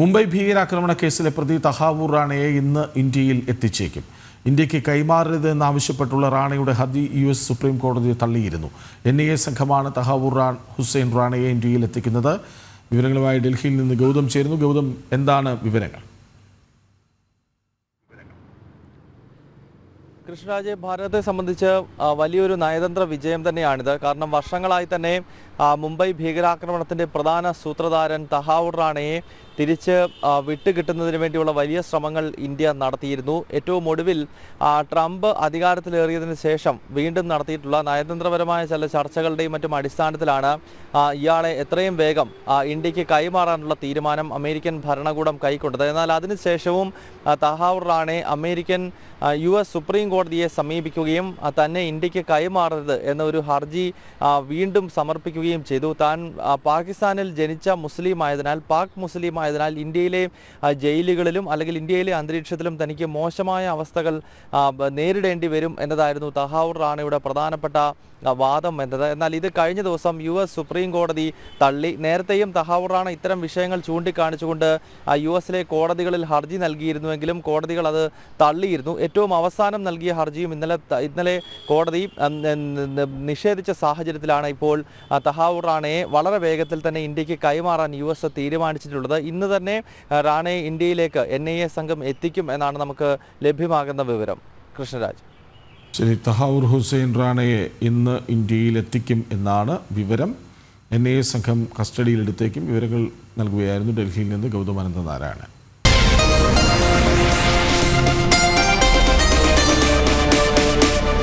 മുംബൈ ഭീകരാക്രമണ കേസിലെ പ്രതി തഹാവൂർ റാണയെ ഇന്ന് ഇന്ത്യയിൽ എത്തിച്ചേക്കും. ഇന്ത്യക്ക് കൈമാറരുതെന്നാവശ്യപ്പെട്ടുള്ള റാണയുടെ ഹർജി US സുപ്രീം കോടതി തള്ളിയിരുന്നു. NIA സംഘമാണ് തഹാവൂർ ഹുസൈൻ റാണയെ ഇന്ത്യയിൽ എത്തിക്കുന്നത്. വിവരങ്ങളുമായി ഡൽഹിയിൽ നിന്ന് ഗൗതം ചേരുന്നു. ഗൗതം, എന്താണ് വിവരങ്ങൾ? കൃഷ്ണരാജ്, ഭാരതത്തെ സംബന്ധിച്ച് വലിയൊരു നയതന്ത്ര വിജയം തന്നെയാണിത്. കാരണം വർഷങ്ങളായി തന്നെ മുംബൈ ഭീകരാക്രമണത്തിൻ്റെ പ്രധാന സൂത്രധാരൻ തഹാവൂർ റാണയെ തിരിച്ച് വിട്ടുകിട്ടുന്നതിന് വേണ്ടിയുള്ള വലിയ ശ്രമങ്ങൾ ഇന്ത്യ നടത്തിയിരുന്നു. ഏറ്റവും ഒടുവിൽ ട്രംപ് അധികാരത്തിലേറിയതിന് ശേഷം വീണ്ടും നടത്തിയിട്ടുള്ള നയതന്ത്രപരമായ ചില ചർച്ചകളുടെയും മറ്റും അടിസ്ഥാനത്തിലാണ് ഇയാളെ എത്രയും വേഗം ഇന്ത്യക്ക് കൈമാറാനുള്ള തീരുമാനം അമേരിക്കൻ ഭരണകൂടം കൈക്കൊണ്ടത്. എന്നാൽ അതിനുശേഷവും തഹാവൂർ റാണയെ അമേരിക്കൻ US സുപ്രീം കോടതിയെ സമീപിക്കുകയും തന്നെ ഇന്ത്യക്ക് കൈമാറരുത് എന്നൊരു ഹർജി വീണ്ടും സമർപ്പിക്കുകയും ചെയ്തു. താൻ പാകിസ്ഥാനിൽ ജനിച്ച മുസ്ലിം ആയതിനാൽ, പാക് മുസ്ലിം ആയതിനാൽ ഇന്ത്യയിലെ ജയിലുകളിലും അല്ലെങ്കിൽ ഇന്ത്യയിലെ അന്തരീക്ഷത്തിലും തനിക്ക് മോശമായ അവസ്ഥകൾ നേരിടേണ്ടി വരും എന്നതായിരുന്നു തഹാവൂർ റാണയുടെ പ്രധാനപ്പെട്ട വാദം എന്നത്. എന്നാൽ ഇത് കഴിഞ്ഞ ദിവസം US സുപ്രീം കോടതി തള്ളി. നേരത്തെയും തഹാവൂർ റാണ ഇത്തരം വിഷയങ്ങൾ ചൂണ്ടിക്കാണിച്ചുകൊണ്ട് US കോടതികളിൽ ഹർജി നൽകിയിരുന്നുവെങ്കിലും കോടതികൾ അത് തള്ളിയിരുന്നു. ഏറ്റവും അവസാനം നൽകിയ ഹർജിയും ഇന്നലെ കോടതി നിഷേധിച്ച സാഹചര്യത്തിലാണ് ഇപ്പോൾ തഹാവൂർ റാണയെ വളരെ വേഗത്തിൽ തന്നെ ഇന്ത്യക്ക് കൈമാറാൻ US തീരുമാനിച്ചിട്ടുള്ളത്. ഇന്ന് തന്നെ റാണയെ ഇന്ത്യയിലേക്ക് NIA സംഘം എത്തിക്കും എന്നാണ് നമുക്ക് ലഭ്യമാകുന്ന വിവരം. കൃഷ്ണരാജ്. ശരി, തഹാവൂർ ഹുസൈൻ റാണയെ ഇന്ന് ഇന്ത്യയിൽ എത്തിക്കും എന്നാണ് വിവരം. NIA സംഘം കസ്റ്റഡിയിലെടുത്തേക്കും. വിവരങ്ങൾ നൽകുകയായിരുന്നു ഡൽഹിയിൽ നിന്ന് ഗൗതം അനന്തനാരായണൻ.